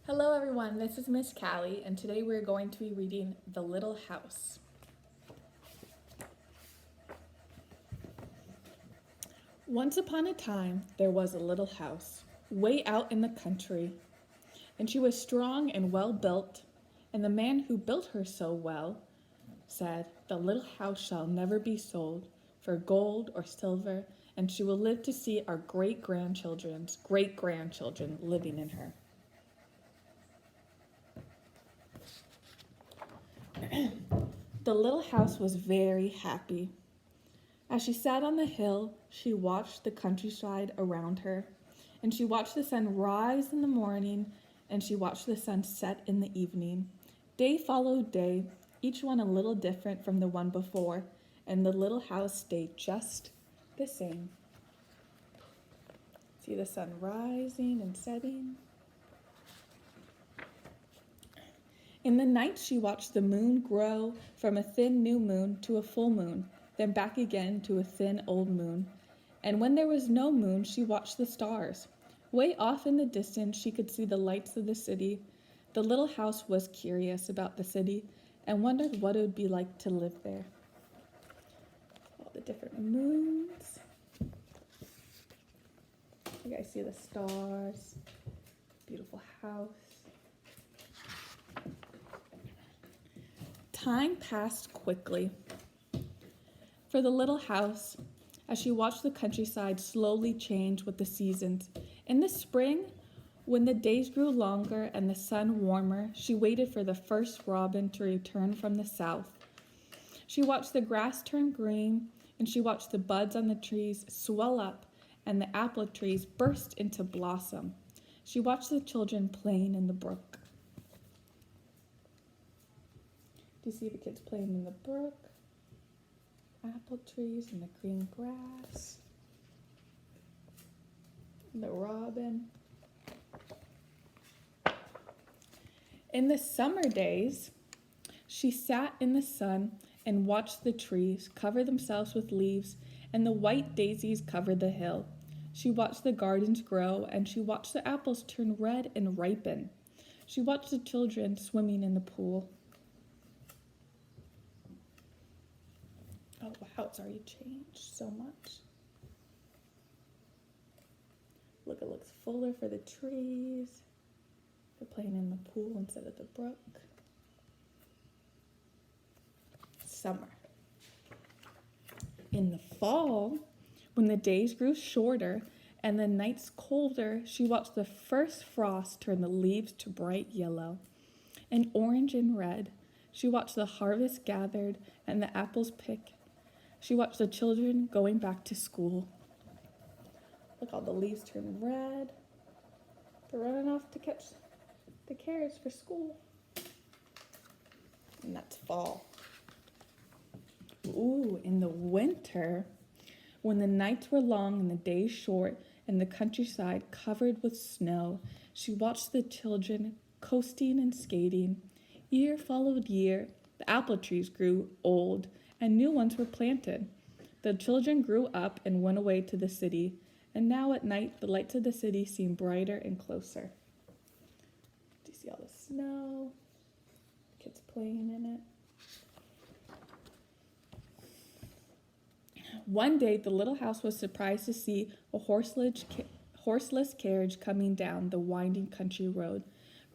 Hello everyone, this is Miss Callie, and today we're going to be reading The Little House. Once upon a time, there was a little house, way out in the country, and she was strong and well built, and the man who built her so well said, "The little house shall never be sold for gold or silver, and she will live to see our great-grandchildren's great-grandchildren living in her." The little house was very happy. As she sat on the hill, she watched the countryside around her, and she watched the sun rise in the morning, and she watched the sun set in the evening. Day followed day, each one a little different from the one before, and the little house stayed just the same. See the sun rising and setting. In the night, she watched the moon grow from a thin new moon to a full moon, then back again to a thin old moon. And when there was no moon, she watched the stars. Way off in the distance, she could see the lights of the city. The little house was curious about the city and wondered what it would be like to live there. All the different moons. You guys see the stars. Beautiful house. Time passed quickly for the little house as she watched the countryside slowly change with the seasons. In the spring, when the days grew longer and the sun warmer, she waited for the first robin to return from the south. She watched the grass turn green, and she watched the buds on the trees swell up and the apple trees burst into blossom. She watched the children playing in the brook. Do you see the kids playing in the brook? Apple trees and the green grass. And the robin. In the summer days, she sat in the sun and watched the trees cover themselves with leaves, and the white daisies covered the hill. She watched the gardens grow, and she watched the apples turn red and ripen. She watched the children swimming in the pool. Oh wow, it's already changed so much. Look, it looks fuller for the trees. They're playing in the pool instead of the brook. Summer. In the fall, when the days grew shorter and the nights colder, she watched the first frost turn the leaves to bright yellow and orange and red. She watched the harvest gathered and the apples picked. She watched the children going back to school. Look, all the leaves turn red. They're running off to catch the carrots for school. And that's fall. Ooh, in the winter, when the nights were long and the days short and the countryside covered with snow, she watched the children coasting and skating. Year followed year, the apple trees grew old and new ones were planted. The children grew up and went away to the city, and now at night the lights of the city seem brighter and closer. Do you see all the snow? Kids playing in it. One day the little house was surprised to see a horseless carriage coming down the winding country road.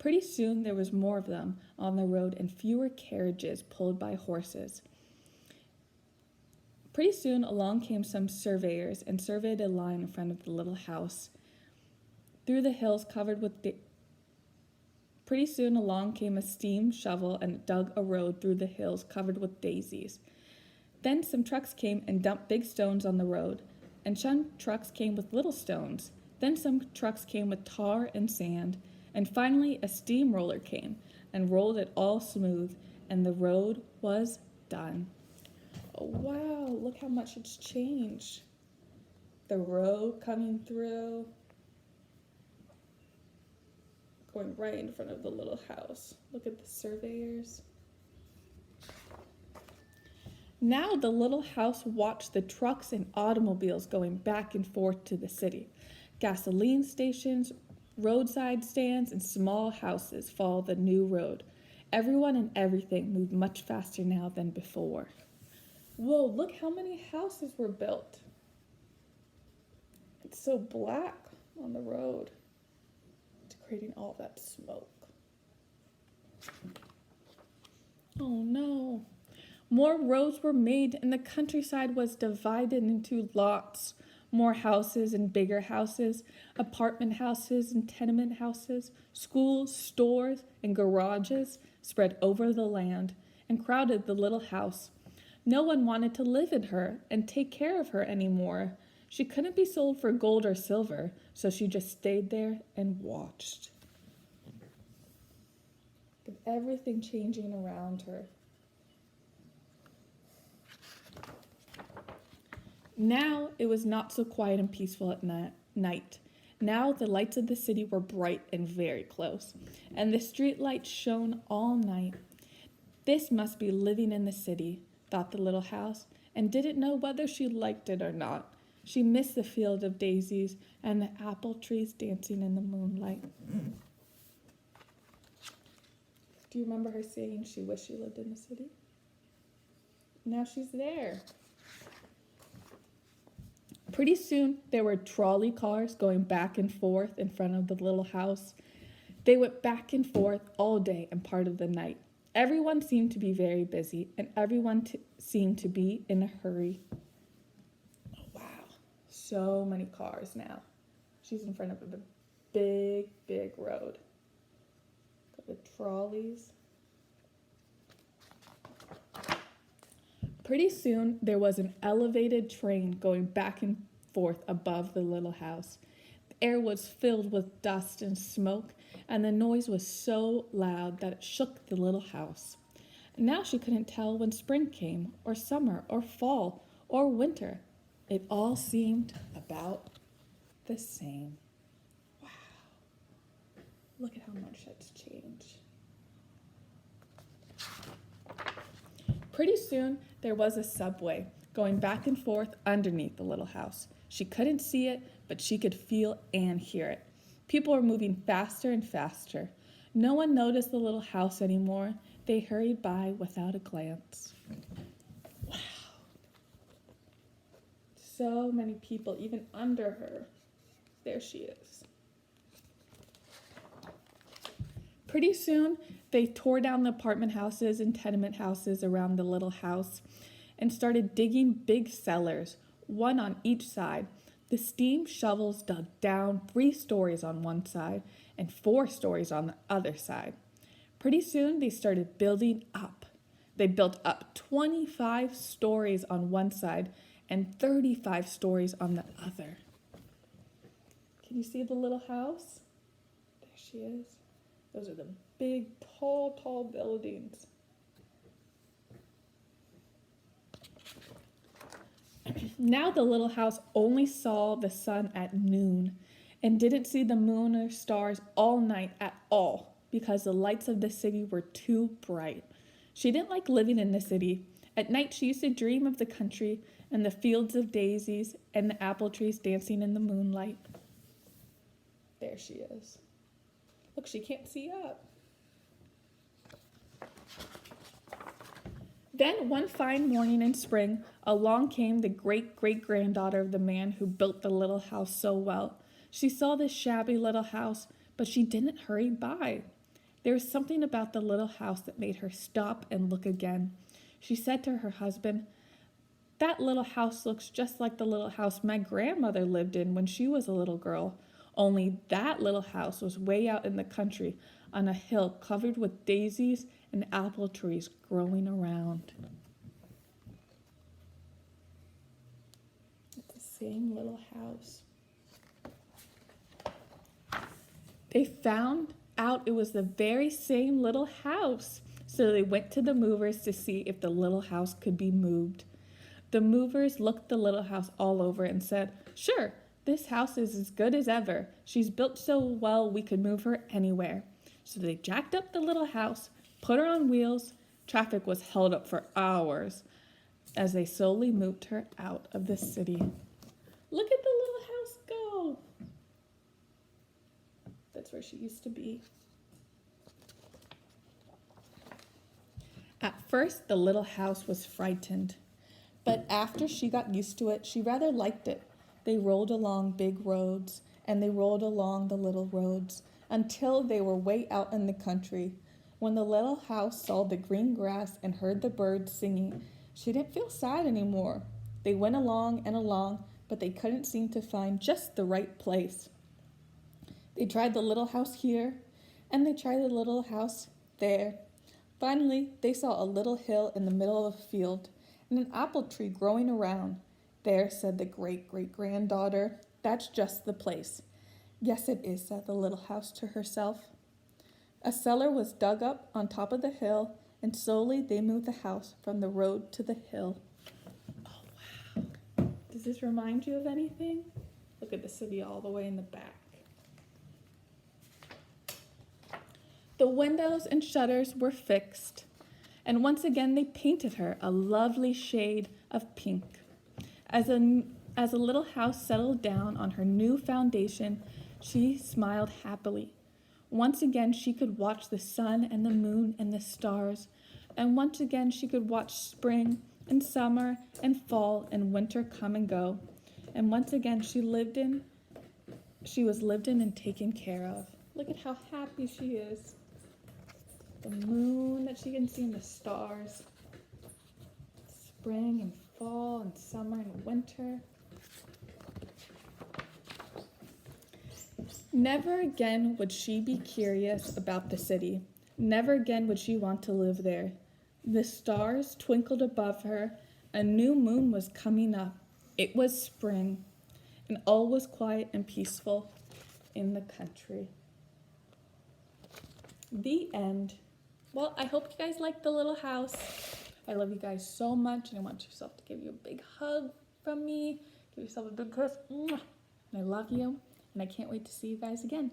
Pretty soon there was more of them on the road and fewer carriages pulled by horses. Pretty soon along came some surveyors and surveyed a line in front of the little house. Through the hills covered with Pretty soon along came a steam shovel and dug a road through the hills covered with daisies. Then some trucks came and dumped big stones on the road, and some trucks came with little stones. Then some trucks came with tar and sand, and finally a steamroller came and rolled it all smooth, and the road was done. Oh wow, look how much it's changed. The road coming through, going right in front of the little house. Look at the surveyors. Now the little house watched the trucks and automobiles going back and forth to the city. Gasoline stations Roadside stands and small houses follow the new road. Everyone and everything moved much faster now than before. Whoa, look how many houses were built. It's so black on the road. It's creating all that smoke. Oh no. More roads were made and the countryside was divided into lots. More houses and bigger houses, apartment houses and tenement houses, schools, stores, and garages spread over the land and crowded the little house. No one wanted to live in her and take care of her anymore. She couldn't be sold for gold or silver, so she just stayed there and watched. With everything changing around her. Now it was not so quiet and peaceful at night. Now the lights of the city were bright and very close, and the street lights shone all night. This must be living in the city, thought the little house, and didn't know whether she liked it or not. She missed the field of daisies and the apple trees dancing in the moonlight. Do you remember her saying she wished she lived in the city? Now she's there. Pretty soon, there were trolley cars going back and forth in front of the little house. They went back and forth all day and part of the night. Everyone seemed to be very busy, and everyone seemed to be in a hurry. Oh, wow, so many cars now. She's in front of a big, big road. Got the trolleys. Pretty soon, there was an elevated train going back and forth above the little house. The air was filled with dust and smoke, and the noise was so loud that it shook the little house. Now she couldn't tell when spring came, or summer, or fall, or winter. It all seemed about the same. Wow. Look at how much that's changed. Pretty soon, there was a subway going back and forth underneath the little house. She couldn't see it, but she could feel and hear it. People were moving faster and faster. No one noticed the little house anymore. They hurried by without a glance. Wow. So many people, even under her. There she is. Pretty soon, they tore down the apartment houses and tenement houses around the little house and started digging big cellars, one on each side. The steam shovels dug down 3 stories on one side and 4 stories on the other side. Pretty soon, they started building up. They built up 25 stories on one side and 35 stories on the other. Can you see the little house? There she is. Those are the big, tall buildings. Now the little house only saw the sun at noon and didn't see the moon or stars all night at all because the lights of the city were too bright. She didn't like living in the city. At night she used to dream of the country and the fields of daisies and the apple trees dancing in the moonlight. There she is. Look, she can't see up. Then one fine morning in spring, along came the great-great-granddaughter of the man who built the little house so well. She saw this shabby little house, but she didn't hurry by. There was something about the little house that made her stop and look again. She said to her husband, "That little house looks just like the little house my grandmother lived in when she was a little girl. Only that little house was way out in the country on a hill covered with daisies and apple trees growing around." It's the same little house. They found out it was the very same little house, so they went to the movers to see if the little house could be moved. The movers looked the little house all over and said, "Sure, this house is as good as ever. She's built so well we could move her anywhere." So they jacked up the little house, put her on wheels. Traffic was held up for hours as they slowly moved her out of the city. Look at the little house go. It's where she used to be. At first, the little house was frightened, but after she got used to it, she rather liked it. They rolled along big roads, and they rolled along the little roads, until they were way out in the country. When the little house saw the green grass and heard the birds singing, she didn't feel sad anymore. They went along and along, but they couldn't seem to find just the right place. They tried the little house here, and they tried the little house there. Finally, they saw a little hill in the middle of a field, and an apple tree growing around. There, said the great-great-granddaughter, that's just the place. Yes, it is, said the little house to herself. A cellar was dug up on top of the hill, and slowly they moved the house from the road to the hill. Oh, wow. Does this remind you of anything? Look at the city all the way in the back. The windows and shutters were fixed, and once again they painted her a lovely shade of pink. As a little house settled down on her new foundation, she smiled happily. Once again she could watch the sun and the moon and the stars, and once again she could watch spring and summer and fall and winter come and go. And once again she was lived in and taken care of. Look at how happy she is. The moon that she can see and the stars. Spring and fall and summer and winter. Never again would she be curious about the city. Never again would she want to live there. The stars twinkled above her. A new moon was coming up. It was spring, and all was quiet and peaceful in the country. The end. Well, I hope you guys liked the little house. I love you guys so much, and I want yourself to give you a big hug from me. Give yourself a big kiss. And I love you, and I can't wait to see you guys again.